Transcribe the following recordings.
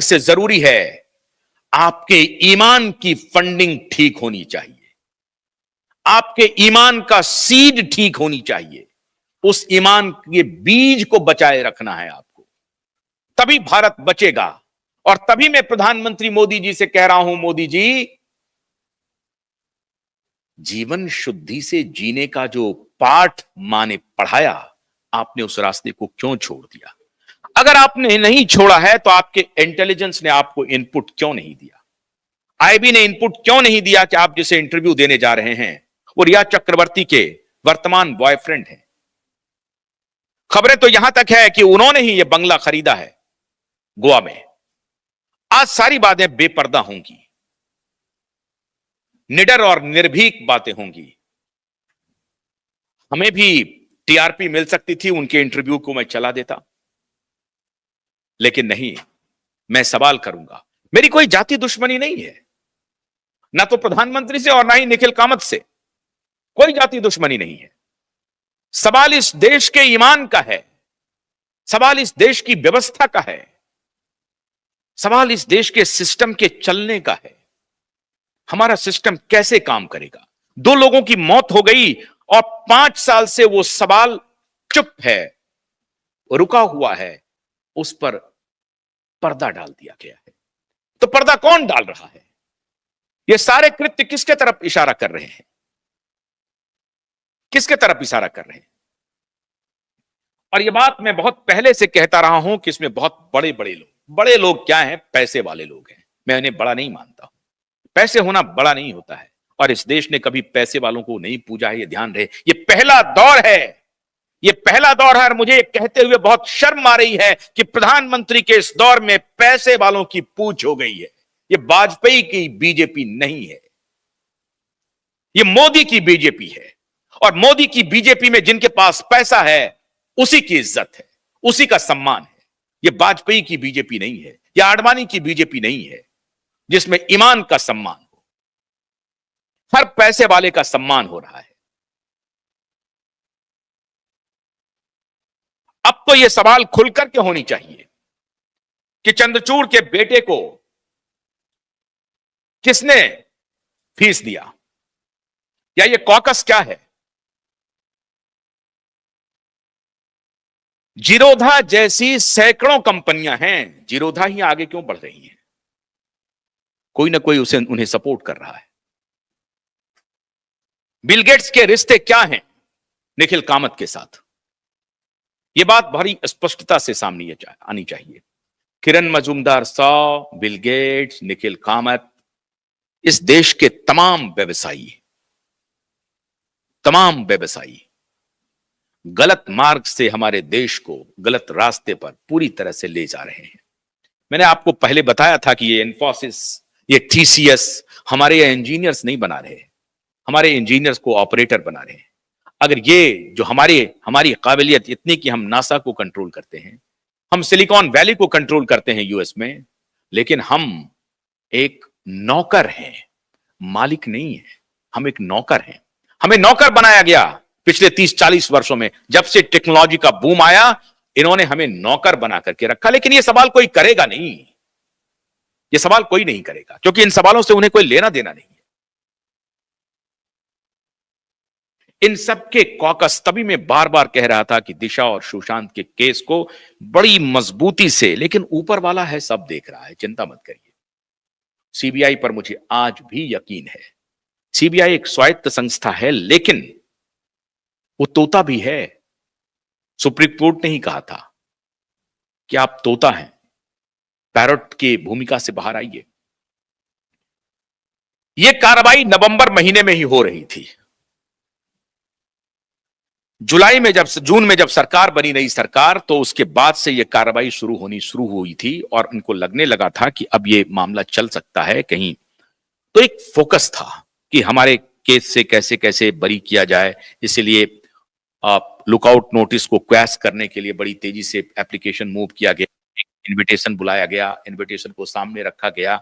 से जरूरी है आपके ईमान की फंडिंग ठीक होनी चाहिए, आपके ईमान का सीड ठीक होनी चाहिए, उस ईमान के बीज को बचाए रखना है आपको, तभी भारत बचेगा। और तभी मैं प्रधानमंत्री मोदी जी से कह रहा हूं, मोदी जी, जीवन शुद्धि से जीने का जो पाठ मां ने पढ़ाया, आपने उस रास्ते को क्यों छोड़ दिया? अगर आपने नहीं छोड़ा है तो आपके इंटेलिजेंस ने आपको इनपुट क्यों नहीं दिया? आईबी ने इनपुट क्यों नहीं दिया कि आप जिसे इंटरव्यू देने जा रहे हैं वो रिया चक्रवर्ती के वर्तमान बॉयफ्रेंड हैं? खबरें तो यहां तक है कि उन्होंने ही यह बंगला खरीदा है गोवा में। आज सारी बातें बेपर्दा होंगी, निडर और निर्भीक बातें होंगी। हमें भी टीआरपी मिल सकती थी, उनके इंटरव्यू को मैं चला देता, लेकिन नहीं, मैं सवाल करूंगा। मेरी कोई जाति दुश्मनी नहीं है, ना तो प्रधानमंत्री से और ना ही निखिल कामत से, कोई जाति दुश्मनी नहीं है। सवाल इस देश के ईमान का है, सवाल इस देश की व्यवस्था का है, सवाल इस देश के सिस्टम के चलने का है। हमारा सिस्टम कैसे काम करेगा? 2 लोगों की मौत हो गई और 5 साल से वो सवाल चुप है, रुका हुआ है, उस पर पर्दा डाल दिया गया है। तो पर्दा कौन डाल रहा है? ये सारे कृत्य किसके तरफ इशारा कर रहे हैं? किसके तरफ इशारा कर रहे हैं? और ये बात मैं बहुत पहले से कहता रहा हूं कि इसमें बहुत बड़े लोग क्या हैं? पैसे वाले लोग हैं। मैं उन्हें बड़ा नहीं मानता हूं। पैसे होना बड़ा नहीं होता है, और इस देश ने कभी पैसे वालों को नहीं पूजा है, ये ध्यान रहे। ये पहला दौर है, ये पहला दौर है, और मुझे कहते हुए बहुत शर्म आ रही है कि प्रधानमंत्री के इस दौर में पैसे वालों की पूछ हो गई है। ये वाजपेयी की बीजेपी नहीं है, ये मोदी की बीजेपी है। और मोदी की बीजेपी में जिनके पास पैसा है उसी की इज्जत है, उसी का सम्मान है। ये वाजपेयी की बीजेपी नहीं है, यह आडवाणी की बीजेपी नहीं है, जिसमें ईमान का सम्मान हो, हर पैसे वाले का सम्मान हो रहा है। अब तो यह सवाल खुलकर के होनी चाहिए कि चंद्रचूड़ के बेटे को किसने फीस दिया, या यह कॉकस क्या है? जीरोधा जैसी सैकड़ों कंपनियां हैं, जीरोधा ही आगे क्यों बढ़ रही हैं? कोई ना कोई उन्हें सपोर्ट कर रहा है। बिल गेट्स के रिश्ते क्या हैं निखिल कामत के साथ? यह बात बड़ी स्पष्टता से सामने आनी चाहिए। किरण मजूमदार साहब, बिल गेट्स, निखिल कामत, इस देश के तमाम व्यवसायी गलत मार्ग से हमारे देश को गलत रास्ते पर पूरी तरह से ले जा रहे हैं। मैंने आपको पहले बताया था कि ये इन्फोसिस, ये टीसीएस हमारे इंजीनियर्स नहीं बना रहे, हमारे इंजीनियर्स को ऑपरेटर बना रहे हैं। अगर ये जो हमारी काबिलियत इतनी कि हम नासा को कंट्रोल करते हैं, हम सिलिकॉन वैली को कंट्रोल करते हैं यूएस में, लेकिन हम एक नौकर हैं, मालिक नहीं है। हम एक नौकर हैं। हमें नौकर बनाया गया पिछले 30-40 वर्षों में। जब से टेक्नोलॉजी का बूम आया, इन्होंने हमें नौकर बना करके रखा। लेकिन यह सवाल कोई करेगा नहीं, यह सवाल कोई नहीं करेगा, क्योंकि इन सवालों से उन्हें कोई लेना देना नहीं है। इन सबके कॉकस, तभी मैं बार बार कह रहा था कि दिशा और सुशांत के केस को बड़ी मजबूती से, लेकिन ऊपर वाला है, सब देख रहा है, चिंता मत करिए। सीबीआई पर मुझे आज भी यकीन है। सीबीआई एक स्वायत्त संस्था है, लेकिन वो तोता भी है। सुप्रीम कोर्ट ने ही कहा था कि आप तोता हैं, पैरट की भूमिका से बाहर आइए। यह कार्रवाई नवंबर महीने में ही हो रही थी। जून में जब सरकार बनी, नई सरकार, तो उसके बाद से यह कार्रवाई शुरू हुई थी, और उनको लगने लगा था कि अब यह मामला चल सकता है कहीं। तो एक फोकस था कि हमारे केस से कैसे कैसे बरी किया जाए। इसलिए लुकआउट नोटिस को क्वैश करने के लिए बड़ी तेजी से एप्लीकेशन मूव किया गया, इनविटेशन बुलाया गया, इनविटेशन को सामने रखा गया।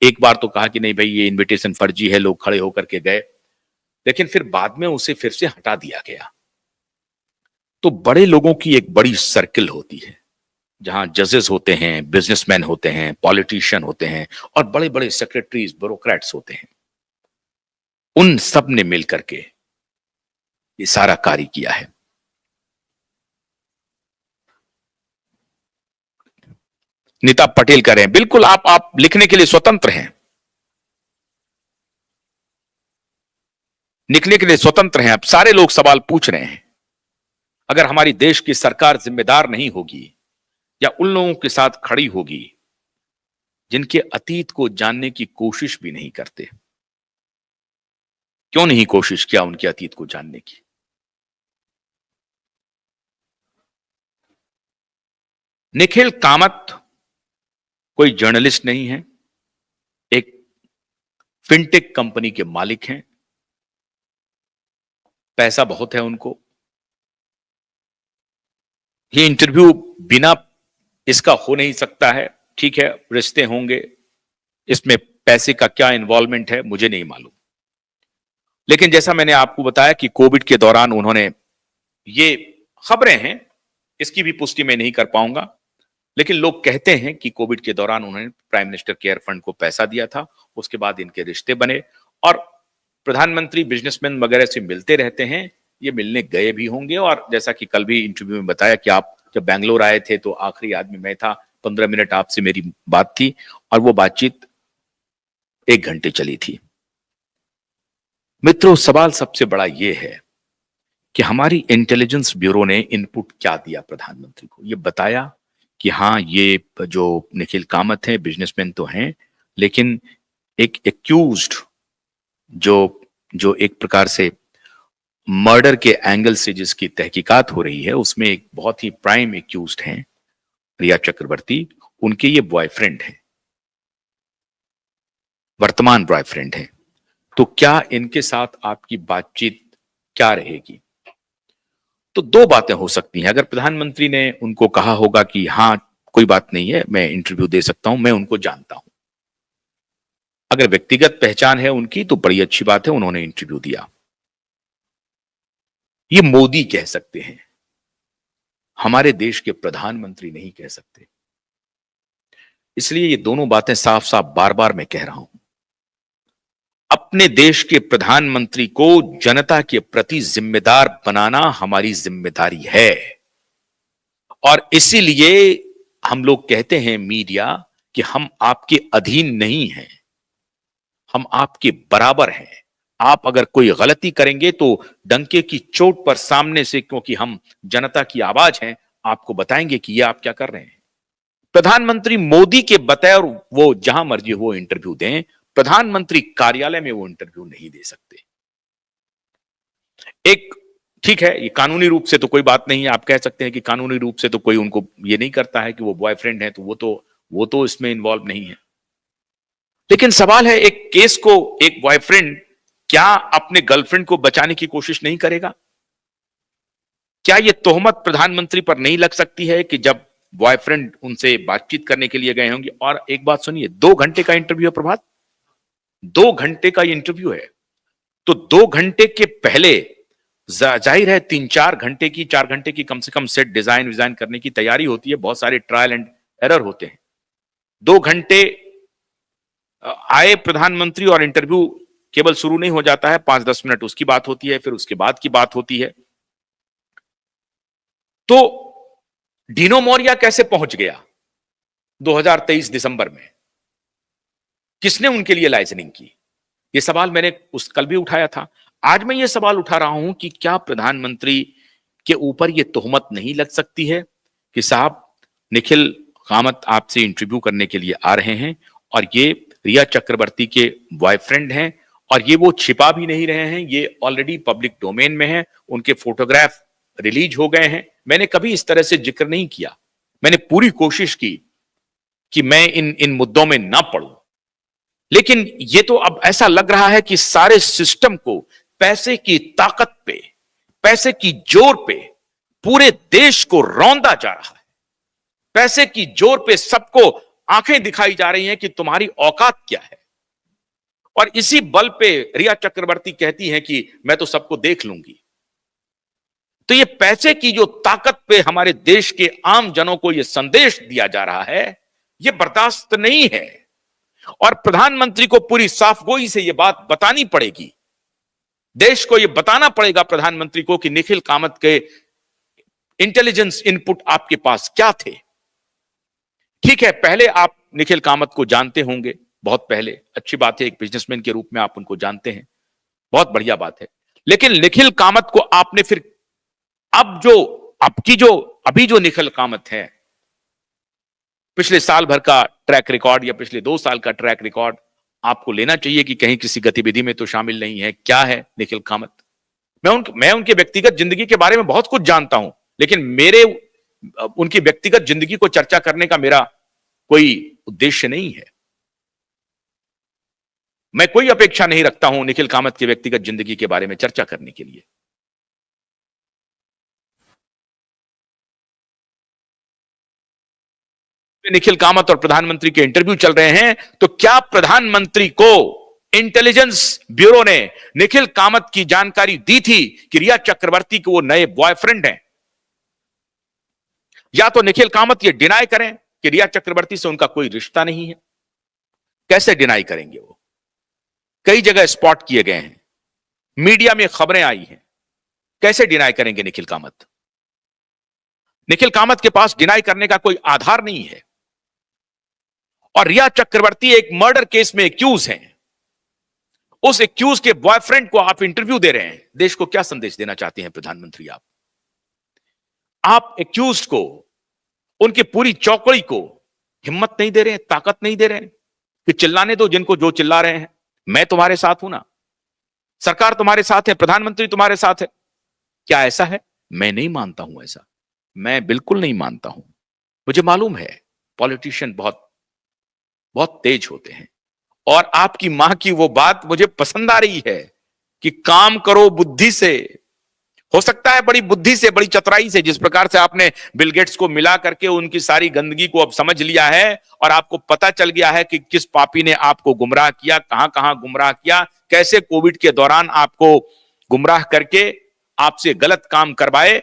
एक बार तो कहा कि नहीं भाई, ये इनविटेशन फर्जी है, लोग खड़े होकर के गए, लेकिन फिर बाद में उसे फिर से हटा दिया गया। तो बड़े लोगों की एक बड़ी सर्किल होती है, जहां जजेस होते हैं, बिजनेसमैन होते हैं, पॉलिटिशियन होते हैं और बड़े बड़े सेक्रेटरीज ब्यूरोक्रेट्स होते हैं, उन सब ने मिलकर के ये सारा कार्य किया है। नीता पटेल कह रहे हैं, बिल्कुल आप लिखने के लिए स्वतंत्र हैं, लिखने के लिए स्वतंत्र हैं। अब सारे लोग सवाल पूछ रहे हैं। अगर हमारी देश की सरकार जिम्मेदार नहीं होगी या उन लोगों के साथ खड़ी होगी जिनके अतीत को जानने की कोशिश भी नहीं करते, क्यों नहीं कोशिश किया उनके अतीत को जानने की? निखिल कामत कोई जर्नलिस्ट नहीं है, एक फिनटेक कंपनी के मालिक हैं, पैसा बहुत है उनको। ये इंटरव्यू बिना इसका हो नहीं सकता है, ठीक है, रिश्ते होंगे, इसमें पैसे का क्या इन्वॉल्वमेंट है मुझे नहीं मालूम। लेकिन जैसा मैंने आपको बताया कि कोविड के दौरान उन्होंने, ये खबरें हैं, इसकी भी पुष्टि मैं नहीं कर पाऊंगा, लेकिन लोग कहते हैं कि कोविड के दौरान उन्होंने प्राइम मिनिस्टर केयर फंड को पैसा दिया था, उसके बाद इनके रिश्ते बने और प्रधानमंत्री बिजनेसमैन वगैरह से मिलते रहते हैं, ये मिलने गए भी होंगे। और जैसा कि कल भी इंटरव्यू में बताया कि आप जब बैंगलोर आए थे तो आखिरी आदमी मैं था, 15 मिनट आपसे मेरी बात थी और वो बातचीत 1 घंटे चली थी। मित्रों, सवाल सबसे बड़ा ये है कि हमारी इंटेलिजेंस ब्यूरो ने इनपुट क्या दिया प्रधानमंत्री को? ये बताया कि हाँ, ये जो निखिल कामत है बिजनेसमैन तो हैं, लेकिन एक एक्यूज्ड जो जो एक प्रकार से मर्डर के एंगल से जिसकी तहकीकात हो रही है, उसमें एक बहुत ही प्राइम एक्यूज्ड हैं रिया चक्रवर्ती, उनके ये बॉयफ्रेंड हैं, वर्तमान बॉयफ्रेंड हैं। तो क्या इनके साथ आपकी बातचीत क्या रहेगी? तो दो बातें हो सकती हैं। अगर प्रधानमंत्री ने उनको कहा होगा कि हाँ कोई बात नहीं है, मैं इंटरव्यू दे सकता हूं, मैं उनको जानता हूं, अगर व्यक्तिगत पहचान है उनकी तो बड़ी अच्छी बात है, उन्होंने इंटरव्यू दिया। ये मोदी कह सकते हैं, हमारे देश के प्रधानमंत्री नहीं कह सकते। इसलिए ये दोनों बातें साफ साफ बार बार मैं कह रहा हूं। अपने देश के प्रधानमंत्री को जनता के प्रति जिम्मेदार बनाना हमारी जिम्मेदारी है और इसीलिए हम लोग कहते हैं मीडिया कि हम आपके अधीन नहीं हैं, हम आपके बराबर हैं। आप अगर कोई गलती करेंगे तो डंके की चोट पर सामने से, क्योंकि हम जनता की आवाज हैं, आपको बताएंगे कि ये आप क्या कर रहे हैं। प्रधानमंत्री मोदी के बताए और वो जहां मर्जी वो इंटरव्यू दें, प्रधानमंत्री कार्यालय में वो इंटरव्यू नहीं दे सकते। एक ठीक है, ये कानूनी रूप से तो कोई बात नहीं है, आप कह सकते हैं कि कानूनी रूप से तो कोई उनको ये नहीं करता है कि वो बॉयफ्रेंड है, तो वो तो इसमें इन्वॉल्व नहीं है। लेकिन सवाल है, एक केस को एक बॉयफ्रेंड क्या अपने गर्लफ्रेंड को बचाने की कोशिश नहीं करेगा? क्या यह तोहमत प्रधानमंत्री पर नहीं लग सकती है कि जब बॉयफ्रेंड उनसे बातचीत करने के लिए गए होंगे? और एक बात सुनिए, 2 घंटे का इंटरव्यू है प्रभात, 2 घंटे का इंटरव्यू है, तो 2 घंटे के पहले जाहिर है 3-4 घंटे की, 4 घंटे की कम से कम सेट डिजाइन करने की तैयारी होती है, बहुत सारे ट्रायल एंड एरर होते हैं। 2 घंटे आए प्रधानमंत्री और इंटरव्यू केवल शुरू नहीं हो जाता है, 5-10 मिनट उसकी बात होती है, फिर उसके बाद की बात होती है। तो डीनो मोरिया कैसे पहुंच गया 2023 दिसंबर में? किसने उनके लिए लाइसेंसिंग की? यह सवाल मैंने उस कल भी उठाया था। आज मैं यह सवाल उठा रहा हूं कि क्या प्रधानमंत्री के ऊपर यह तोहमत नहीं लग सकती है कि साहब निखिल कामत आपसे इंटरव्यू करने के लिए आ रहे हैं और ये रिया चक्रवर्ती के बॉयफ्रेंड हैं और ये वो छिपा भी नहीं रहे हैं, ये ऑलरेडी पब्लिक डोमेन में है, उनके फोटोग्राफ रिलीज हो गए हैं। मैंने कभी इस तरह से जिक्र नहीं किया, मैंने पूरी कोशिश की कि मैं इन मुद्दों में ना पड़ूं, लेकिन ये तो अब ऐसा लग रहा है कि सारे सिस्टम को पैसे की ताकत पे, पैसे की जोर पे पूरे देश को रौंदा जा रहा है। पैसे की जोर पे सबको आंखें दिखाई जा रही हैं कि तुम्हारी औकात क्या है, और इसी बल पे रिया चक्रवर्ती कहती हैं कि मैं तो सबको देख लूंगी। तो ये पैसे की जो ताकत पे हमारे देश के आम जनों को ये संदेश दिया जा रहा है, ये बर्दाश्त नहीं है। और प्रधानमंत्री को पूरी साफगोई से ये बात बतानी पड़ेगी, देश को ये बताना पड़ेगा प्रधानमंत्री को कि निखिल कामत के इंटेलिजेंस इनपुट आपके पास क्या थे। ठीक है, पहले आप निखिल कामत को जानते होंगे, बहुत पहले, अच्छी बात है, एक बिजनेसमैन के रूप में आप उनको जानते हैं, बहुत बढ़िया बात है। लेकिन निखिल कामत को आपने फिर अभी जो निखिल कामत है, पिछले साल भर का ट्रैक रिकॉर्ड या पिछले 2 साल का ट्रैक रिकॉर्ड आपको लेना चाहिए कि कहीं किसी गतिविधि में तो शामिल नहीं है। क्या है निखिल कामत? मैं उनके व्यक्तिगत जिंदगी के बारे में बहुत कुछ जानता हूं, लेकिन उनकी व्यक्तिगत जिंदगी को चर्चा करने का मेरा कोई उद्देश्य नहीं है। मैं कोई अपेक्षा नहीं रखता हूं निखिल कामत की व्यक्तिगत जिंदगी के बारे में चर्चा करने के लिए। निखिल कामत और प्रधानमंत्री के इंटरव्यू चल रहे हैं, तो क्या प्रधानमंत्री को इंटेलिजेंस ब्यूरो ने निखिल कामत की जानकारी दी थी कि रिया चक्रवर्ती के वो नए बॉयफ्रेंड हैं? या तो निखिल कामत ये डिनाई करें कि रिया चक्रवर्ती से उनका कोई रिश्ता नहीं है। कैसे डिनाई करेंगे? वो कई जगह स्पॉट किए गए हैं, मीडिया में खबरें आई हैं, कैसे डिनाई करेंगे निखिल कामत? निखिल कामत के पास डिनाई करने का कोई आधार नहीं है। और रिया चक्रवर्ती एक मर्डर केस में एक्यूज हैं, उस एक्यूज के बॉयफ्रेंड को आप इंटरव्यू दे रहे हैं। देश को क्या संदेश देना चाहते हैं प्रधानमंत्री? आप एक्यूज को, उनकी पूरी चौकड़ी को हिम्मत नहीं दे रहे हैं, ताकत नहीं दे रहे हैं कि चिल्लाने दो जिनको जो चिल्ला रहे हैं। मैं तुम्हारे साथ हूं ना, सरकार तुम्हारे साथ है, प्रधानमंत्री तुम्हारे साथ है। क्या ऐसा है? मैं नहीं मानता हूं ऐसा, मैं बिल्कुल नहीं मानता हूं। मुझे मालूम है पॉलिटिशियन बहुत बहुत तेज होते हैं, और आपकी मां की वो बात मुझे पसंद आ रही है कि काम करो बुद्धि से। हो सकता है बड़ी बुद्धि से, बड़ी चतुराई से, जिस प्रकार से आपने बिल गेट्स को मिला करके उनकी सारी गंदगी को अब समझ लिया है और आपको पता चल गया है कि किस पापी ने आपको गुमराह किया, कहां कहां गुमराह किया, कैसे कोविड के दौरान आपको गुमराह करके आपसे गलत काम करवाए।